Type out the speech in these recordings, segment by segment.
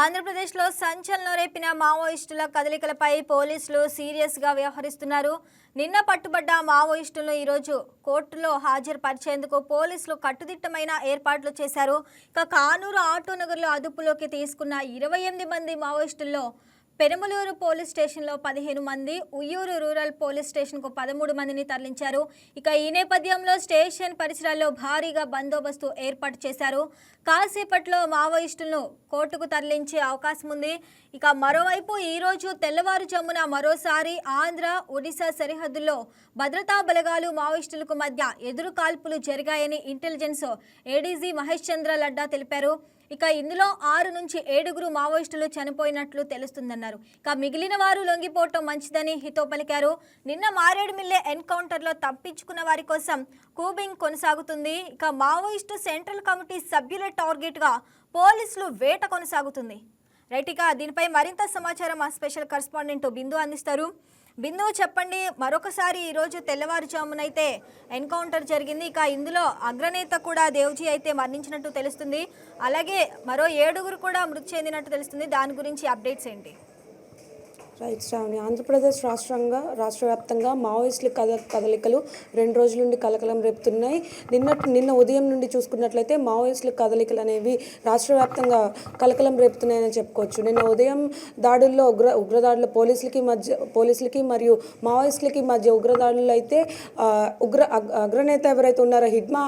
ఆంధ్రప్రదేశ్లో సంచలనం రేపిన మావోయిస్టుల కదలికలపై పోలీసులు సీరియస్గా వ్యవహరిస్తున్నారు. నిన్న పట్టుబడ్డ మావోయిస్టులను ఈరోజు కోర్టులో హాజరుపరిచేందుకు పోలీసులు కట్టుదిట్టమైన ఏర్పాట్లు చేశారు. ఇక కానూరు ఆటోనగర్లో అదుపులోకి తీసుకున్న 28 మంది మావోయిస్టుల్లో పెనుమలూరు పోలీస్ స్టేషన్లో 15 మంది, ఉయ్యూరు రూరల్ పోలీస్ స్టేషన్కు 13 మందిని తరలించారు. ఇక ఈ నేపథ్యంలో స్టేషన్ పరిసరాల్లో భారీగా బందోబస్తు ఏర్పాటు చేశారు. కాసేపట్లో మావోయిస్టులను కోర్టుకు తరలించే అవకాశం ఉంది. ఇక మరోవైపు ఈరోజు తెల్లవారుజామున మరోసారి ఆంధ్ర, ఒడిశా సరిహద్దుల్లో భద్రతా బలగాలు మావోయిస్టులకు మధ్య ఎదురు కాల్పులు జరిగాయని ఇంటెలిజెన్స్ ఏడీజీ మహేష్ చంద్ర లడ్డా తెలిపారు. ఇక ఇందులో 6 నుంచి 7 మావోయిస్టులు చనిపోయినట్లు తెలుస్తుందన్నారు. ఇక మిగిలిన వారు లొంగిపోవటం మంచిదని హితో పలికారు. నిన్న మారేడుమిల్లె ఎన్కౌంటర్లో తప్పించుకున్న వారి కోసం కూబింగ్ కొనసాగుతుంది. ఇక మావోయిస్టు సెంట్రల్ కమిటీ సభ్యుల టార్గెట్గా పోలీసులు వేట కొనసాగుతుంది. రైట్, ఇక దీనిపై మరింత సమాచారం మా స్పెషల్ కరెస్పాండెంట్ బిందు అందిస్తారు. బిందు, చెప్పండి, మరొకసారి ఈరోజు తెల్లవారుజామునైతే ఎన్కౌంటర్ జరిగింది. ఇక ఇందులో అగ్రనేత కూడా దేవ్జీ అయితే మరణించినట్టు తెలుస్తుంది. అలాగే మరో 7 కూడా మృతి చెందినట్టు తెలుస్తుంది. దాని గురించి అప్డేట్స్ ఏంటి? రైట్ శ్రావణి, ఆంధ్రప్రదేశ్ రాష్ట్ర వ్యాప్తంగా మావోయిస్టుల కదలికలు 2 రోజుల నుండి కలకలం రేపుతున్నాయి. నిన్న ఉదయం నుండి చూసుకున్నట్లయితే మావోయిస్టుల కదలికలు అనేవి రాష్ట్ర వ్యాప్తంగా కలకలం రేపుతున్నాయని చెప్పుకోవచ్చు. నిన్న ఉదయం దాడుల్లో ఉగ్రదాడులు పోలీసులకి మరియు మావోయిస్టులకి మధ్య ఉగ్రదాడుల్లో అయితే అగ్రనేత ఎవరైతే ఉన్నారో హిడ్మా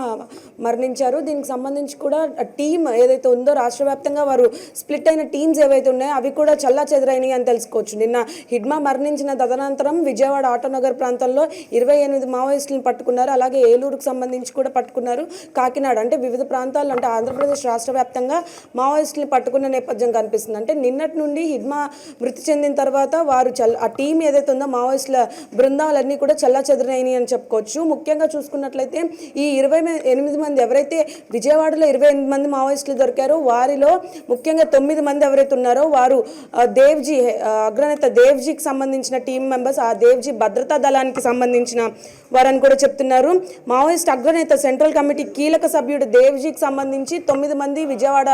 మరణించారు. దీనికి సంబంధించి కూడా టీం ఏదైతే ఉందో రాష్ట్ర వ్యాప్తంగా వారు స్ప్లిట్ అయిన టీమ్స్ ఏవైతే ఉన్నాయో అవి కూడా చల్లా చెదరైనవి అని తెలుసుకోవచ్చు. నిన్న హిడ్మా మరణించిన తదనంతరం విజయవాడ ఆటోనగర్ ప్రాంతంలో 28 మావోయిస్టులను పట్టుకున్నారు. అలాగే ఏలూరుకు సంబంధించి కూడా పట్టుకున్నారు. కాకినాడ అంటే వివిధ ప్రాంతాల్లో అంటే ఆంధ్రప్రదేశ్ రాష్ట్ర వ్యాప్తంగా మావోయిస్టులను పట్టుకున్న నేపథ్యం కనిపిస్తుంది. అంటే నిన్నటి నుండి హిడ్మా మృతి చెందిన తర్వాత వారు ఆ టీం ఏదైతే ఉందో మావోయిస్టుల బృందాలన్నీ కూడా చల్లా చెదరైనవి అని చెప్పుకోవచ్చు. ముఖ్యంగా చూసుకున్నట్లయితే ఈ 28 మంది ఎవరైతే విజయవాడలో 28 మంది మావోయిస్టులు దొరికారో వారిలో ముఖ్యంగా 9 మంది ఎవరైతే ఉన్నారో వారు దేవ్జీ అగ్రనేత దేవ్జీకి సంబంధించిన టీం మెంబర్స్, ఆ దేవ్జీ భద్రతా దళానికి సంబంధించిన వారని కూడా చెప్తున్నారు. మావోయిస్ట్ అగ్రనేత సెంట్రల్ కమిటీ కీలక సభ్యుడు దేవ్జీకి సంబంధించి 9 మంది విజయవాడ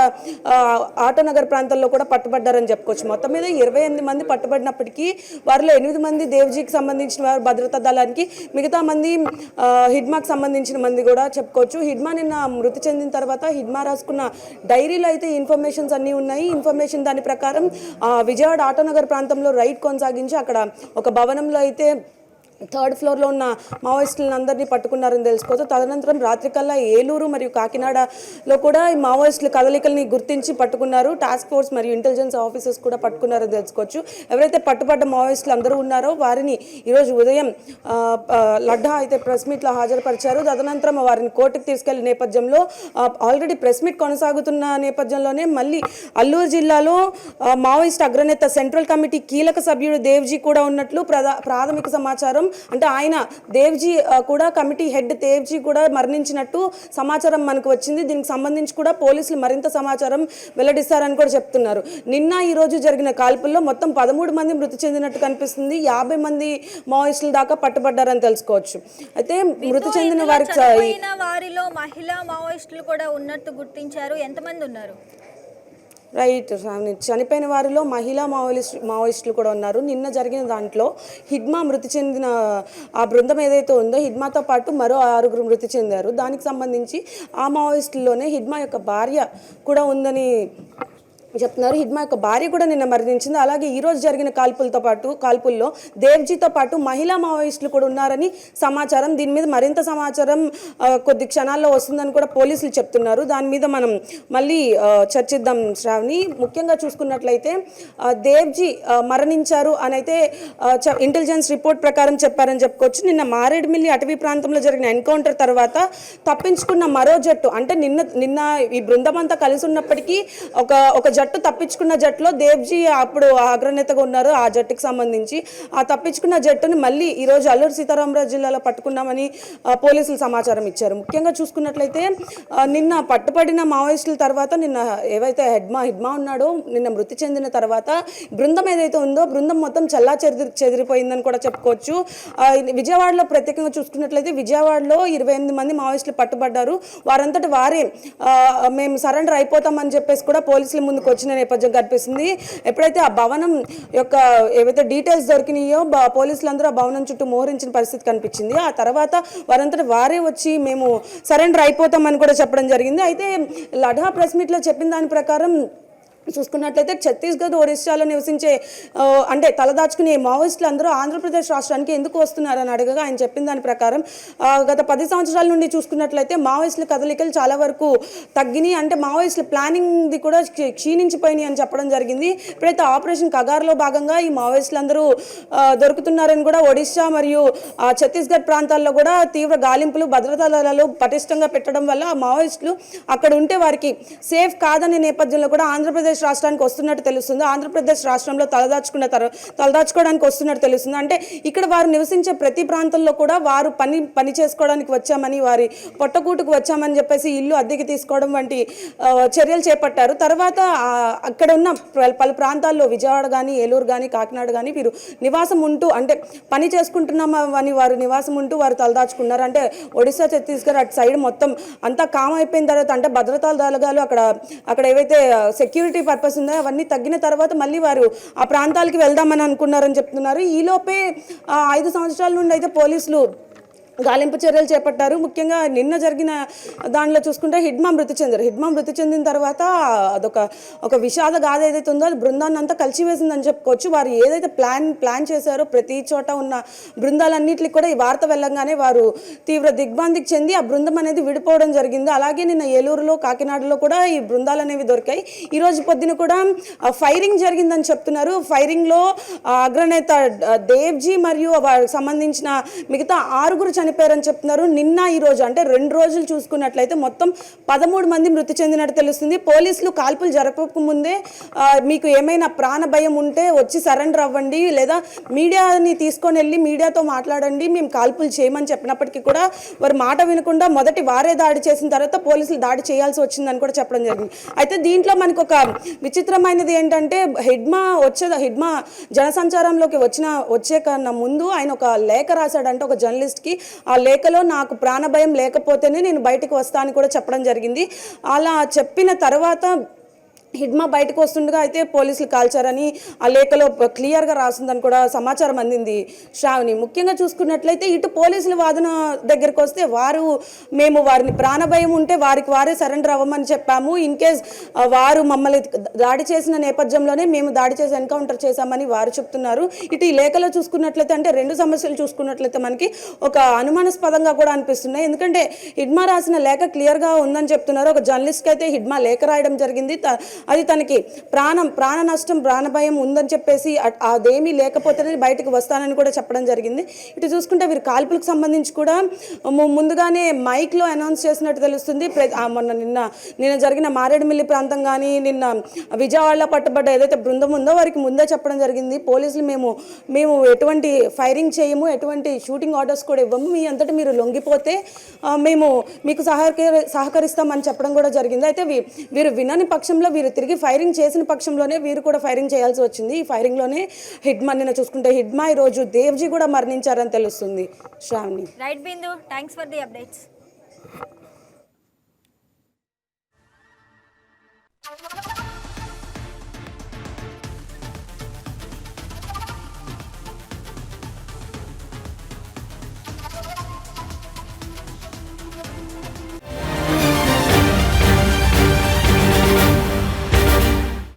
ఆటోనగర్ ప్రాంతాల్లో కూడా పట్టుబడ్డారని చెప్పుకోవచ్చు. మొత్తం మీద 28 మంది పట్టుబడినప్పటికీ వారిలో 8 మంది దేవ్జీకి సంబంధించిన వారు భద్రతా దళానికి, మిగతా మంది హిడ్మాకి సంబంధించిన మంది కూడా చెప్పుకోవచ్చు. హిడ్మా నిన్న మృతి చెందిన తర్వాత హిడ్మా రాసుకున్న డైరీలో అయితే ఇన్ఫర్మేషన్స్ అన్నీ ఉన్నాయి. ఇన్ఫర్మేషన్ దాని ప్రకారం విజయవాడ ఆటోనగర్ ప్రాంతంలో రైడ్ కొనసాగించి అక్కడ ఒక భవనంలో అయితే 3rd ఫ్లోర్లో ఉన్న మావోయిస్టులను అందరినీ పట్టుకున్నారని తెలుసుకోవచ్చు. తదనంతరం రాత్రికల్లా ఏలూరు మరియు కాకినాడలో కూడా ఈ మావోయిస్టుల కదలికల్ని గుర్తించి పట్టుకున్నారు. టాస్క్ ఫోర్స్ మరియు ఇంటెలిజెన్స్ ఆఫీసర్స్ కూడా పట్టుకున్నారని తెలుసుకోవచ్చు. ఎవరైతే పట్టుబడ్డ మావోయిస్టులు అందరూ ఉన్నారో వారిని ఈరోజు ఉదయం లడ్డా అయితే ప్రెస్ మీట్లో హాజరుపరిచారు. తదనంతరం వారిని కోర్టుకు తీసుకెళ్లే నేపథ్యంలో ఆల్రెడీ ప్రెస్ మీట్ కొనసాగుతున్న నేపథ్యంలోనే మళ్ళీ అల్లూరు జిల్లాలో మావోయిస్ట్ అగ్రనేత సెంట్రల్ కమిటీ కీలక సభ్యుడు దేవ్జీ కూడా ఉన్నట్లు ప్రాథమిక సమాచారం. అంటే ఆయన దేవ్జీ కూడా కమిటీ హెడ్ దేవ్జీ కూడా మరణించినట్టు సమాచారం మనకు వచ్చింది. దీనికి సంబంధించి కూడా పోలీసులు మరింత సమాచారం వెల్లడిస్తారని కూడా చెప్తున్నారు. నిన్న ఈ రోజు జరిగిన కాల్పుల్లో మొత్తం 13 మంది మృతి చెందినట్టు కనిపిస్తుంది. 50 మంది మావోయిస్టుల దాకా పట్టుబడ్డారని తెలుసుకోవచ్చు. అయితే మృతి చెందిన వారిలో మహిళా మావోయిస్టులు కూడా ఉన్నట్టు గుర్తించారు. ఎంతమంది ఉన్నారు? రైట్, చనిపోయిన వారిలో మహిళా మావోయిస్టులు కూడా ఉన్నారు. నిన్న జరిగిన దాంట్లో హిడ్మా మృతి చెందిన ఆ బృందం ఏదైతే ఉందో హిడ్మాతో పాటు మరో 6 మృతి చెందారు. దానికి సంబంధించి ఆ మావోయిస్టుల్లోనే హిడ్మా యొక్క భార్య కూడా ఉందని చెప్తున్నారు. హిడ్మా యొక్క భార్య కూడా నిన్న మరణించింది. అలాగే ఈరోజు జరిగిన కాల్పుల్లో దేవ్జీతో పాటు మహిళా మావోయిస్టులు కూడా ఉన్నారని సమాచారం. దీని మీద మరింత సమాచారం కొద్ది క్షణాల్లో వస్తుందని కూడా పోలీసులు చెప్తున్నారు. దాని మీద మనం మళ్ళీ చర్చిద్దాం శ్రావణి. ముఖ్యంగా చూసుకున్నట్లయితే దేవ్జీ మరణించారు అని అయితే ఇంటెలిజెన్స్ రిపోర్ట్ ప్రకారం చెప్పారని చెప్పుకోవచ్చు. నిన్న మారేడుమిల్లి అటవీ ప్రాంతంలో జరిగిన ఎన్కౌంటర్ తర్వాత తప్పించుకున్న మరో జట్టు అంటే నిన్న ఈ బృందం అంతా కలిసి ఉన్నప్పటికీ ఒక జట్టు తప్పించుకున్న జట్టులో దేవ్జీ అప్పుడు అగ్రనేతగా ఉన్నారు. ఆ జట్టుకు సంబంధించి ఆ తప్పించుకున్న జట్టుని మళ్ళీ ఈరోజు అల్లూరు సీతారామరాజు జిల్లాలో పట్టుకున్నామని పోలీసులు సమాచారం ఇచ్చారు. ముఖ్యంగా చూసుకున్నట్లయితే నిన్న పట్టుబడిన మావోయిస్టుల తర్వాత నిన్న ఏవైతే హిడ్మా ఉన్నాడో నిన్న మృతి చెందిన తర్వాత బృందం ఏదైతే ఉందో బృందం మొత్తం చల్లా చెదిరిపోయిందని కూడా చెప్పుకోవచ్చు. విజయవాడలో ప్రత్యేకంగా చూసుకున్నట్లయితే విజయవాడలో 28 మంది మావోయిస్టులు పట్టుబడ్డారు. వారంతటి వారే మేము సరెండర్ అయిపోతామని చెప్పేసి కూడా పోలీసుల ముందుకు తీసుకొచ్చిన నేపథ్యం కనిపిస్తుంది. ఎప్పుడైతే ఆ భవనం యొక్క ఏవైతే డీటెయిల్స్ దొరికినాయో పోలీసులందరూ ఆ భవనం చుట్టూ మోహరించిన పరిస్థితి కనిపించింది. ఆ తర్వాత వారంతటా వారే వచ్చి మేము సరెండర్ అయిపోతామని కూడా చెప్పడం జరిగింది. అయితే లడ్హా ప్రెస్ మీట్లో చెప్పిన దాని ప్రకారం చూసుకున్నట్లయితే ఛత్తీస్గఢ్, ఒడిశాలో నివసించే అంటే తలదాచుకునే మావోయిస్టులు అందరూ ఆంధ్రప్రదేశ్ రాష్ట్రానికి ఎందుకు వస్తున్నారని అడగగా ఆయన చెప్పిన దాని ప్రకారం గత 10 సంవత్సరాల నుండి చూసుకున్నట్లయితే మావోయిస్టుల కదలికలు చాలా వరకు తగ్గినాయి. అంటే మావోయిస్టుల ప్లానింగ్ది కూడా క్షీణించిపోయినాయి అని చెప్పడం జరిగింది. ఇప్పుడైతే ఆపరేషన్ కగార్లో భాగంగా ఈ మావోయిస్టులు అందరూ దొరుకుతున్నారని కూడా ఒడిశా మరియు ఛత్తీస్గఢ్ ప్రాంతాల్లో కూడా తీవ్ర గాలింపులు, భద్రతా దళాలు పటిష్టంగా పెట్టడం వల్ల ఆ మావోయిస్టులు అక్కడ ఉంటే వారికి సేఫ్ కాదనే నేపథ్యంలో కూడా ఆంధ్రప్రదేశ్ రాష్ట్రానికి వస్తున్నట్టు తెలుస్తుంది. ఆంధ్రప్రదేశ్ రాష్ట్రంలో తలదాచుకోవడానికి వస్తున్నట్టు తెలుస్తుంది. అంటే ఇక్కడ వారు నివసించే ప్రతి ప్రాంతంలో కూడా వారు పని చేసుకోవడానికి వచ్చామని, వారి పొట్టకూటుకు వచ్చామని చెప్పేసి ఇల్లు అద్దెకి తీసుకోవడం వంటి చర్యలు చేపట్టారు. తర్వాత అక్కడ ఉన్న పలు ప్రాంతాల్లో విజయవాడ కానీ, ఏలూరు కానీ, కాకినాడ కానీ వీరు నివాసం ఉంటూ అంటే పని చేసుకుంటున్నామని వారు నివాసం ఉంటూ వారు తలదాచుకున్నారు. అంటే ఒడిశా, ఛత్తీస్గఢ్ అటు సైడ్ మొత్తం అంతా కామ్ అయిపోయిన తర్వాత అంటే భద్రతా దళాలు అక్కడ ఏవైతే సెక్యూరిటీ పర్పస్ ఉందో అవన్నీ తగ్గిన తర్వాత మళ్ళీ వారు ఆ ప్రాంతాలకి వెళ్దామని అనుకున్నారని చెప్తున్నారు. ఈలోపే 5 సంవత్సరాల నుండి అయితే పోలీసులు గాలింపు చర్యలు చేపట్టారు. ముఖ్యంగా నిన్న జరిగిన దానిలో చూసుకుంటే హిడ్మా మృతి చెందిన తర్వాత ఒక విషాద గాథ ఏదైతే ఉందో అది బృందాన్ని అంతా కలిసివేసిందని చెప్పుకోవచ్చు. వారు ఏదైతే ప్లాన్ చేశారో ప్రతి చోట ఉన్న బృందాలన్నింటికి కూడా ఈ వార్త వెళ్ళంగానే వారు తీవ్ర దిగ్భ్రాంతికి చెంది ఆ బృందం అనేది విడిపోవడం జరిగింది. అలాగే నిన్న ఏలూరులో, కాకినాడలో కూడా ఈ బృందాలు అనేవి దొరికాయి. ఈరోజు పొద్దున కూడా ఫైరింగ్ జరిగిందని చెప్తున్నారు. ఫైరింగ్లో అగ్రనేత దేవ్జీ మరియు వారికి సంబంధించిన మిగతా 6 చనిపోయారని చెప్తున్నారు. నిన్న ఈ రోజు అంటే 2 రోజులు చూసుకున్నట్లయితే మొత్తం 13 మంది మృతి చెందినట్టు తెలుస్తుంది. పోలీసులు కాల్పులు జరపక ముందే మీకు ఏమైనా ప్రాణ భయం ఉంటే వచ్చి సరెండర్ అవ్వండి, లేదా మీడియాని తీసుకొని వెళ్ళి మీడియాతో మాట్లాడండి, మేము కాల్పులు చేయమని చెప్పినప్పటికీ కూడా వారు మాట వినకుండా మొదటి వారే దాడి చేసిన తర్వాత పోలీసులు దాడి చేయాల్సి వచ్చిందని కూడా చెప్పడం జరిగింది. అయితే దీంట్లో మనకు ఒక విచిత్రమైనది ఏంటంటే హిడ్మా జనసంచారంలోకి వచ్చే కన్నా ముందు ఆయన ఒక లేఖ రాశాడంటే ఒక జర్నలిస్ట్కి. ఆ లేఖలో నాకు ప్రాణభయం లేకపోతేనే నేను బయటకు వస్తానని కూడా చెప్పడం జరిగింది. అలా చెప్పిన తర్వాత హిడ్మా బయటకు వస్తుండగా అయితే పోలీసులు కాల్చారని ఆ లేఖలో క్లియర్గా రాసిందని కూడా సమాచారం అందింది శ్రావణి. ముఖ్యంగా చూసుకున్నట్లయితే ఇటు పోలీసుల వాదన దగ్గరికి వస్తే మేము వారిని ప్రాణభయం ఉంటే వారే సరెండర్ అవ్వమని చెప్పాము. ఇన్ కేస్ వారు మమ్మల్ని దాడి చేసిన నేపథ్యంలోనే మేము దాడి చేసి ఎన్కౌంటర్ చేశామని వారు చెప్తున్నారు. ఇటు ఈ లేఖలో చూసుకున్నట్లయితే అంటే 2 సమస్యలు చూసుకున్నట్లయితే మనకి ఒక అనుమానాస్పదంగా కూడా అనిపిస్తున్నాయి. ఎందుకంటే హిడ్మా రాసిన లేఖ క్లియర్గా ఉందని చెప్తున్నారు. ఒక జర్నలిస్ట్కి అయితే హిడ్మా లేఖ రాయడం జరిగింది. అది తనకి ప్రాణ నష్టం, ప్రాణభయం ఉందని చెప్పేసి అదేమీ లేకపోతేనే బయటకు వస్తానని కూడా చెప్పడం జరిగింది. ఇటు చూసుకుంటే వీరు కాల్పులకు సంబంధించి కూడా ముందుగానే మైక్లో అనౌన్స్ చేసినట్టు తెలుస్తుంది. నిన్న జరిగిన మారేడుమిల్లి ప్రాంతం కానీ, నిన్న విజయవాడలో పట్టుబడ్డ ఏదైతే బృందం ఉందో వారికి ముందే చెప్పడం జరిగింది. పోలీసులు మేము ఎటువంటి ఫైరింగ్ చేయము, ఎటువంటి షూటింగ్ ఆర్డర్స్ కూడా ఇవ్వము, మీ అంతటా మీరు లొంగిపోతే మేము మీకు సహకరిస్తామని చెప్పడం కూడా జరిగింది. అయితే వీరు వినని పక్షంలో వీరు తిరిగి ఫైరింగ్ చేసిన పక్షంలోనే వీరు కూడా ఫైరింగ్ చేయాల్సి వచ్చింది. ఈ ఫైరింగ్లోనే నిన్న చూసుకుంటే హిడ్మా ఈరోజు దేవ్జీ కూడా మరణించారని తెలుస్తుంది. Shravani. Right Bindu, thanks for the updates.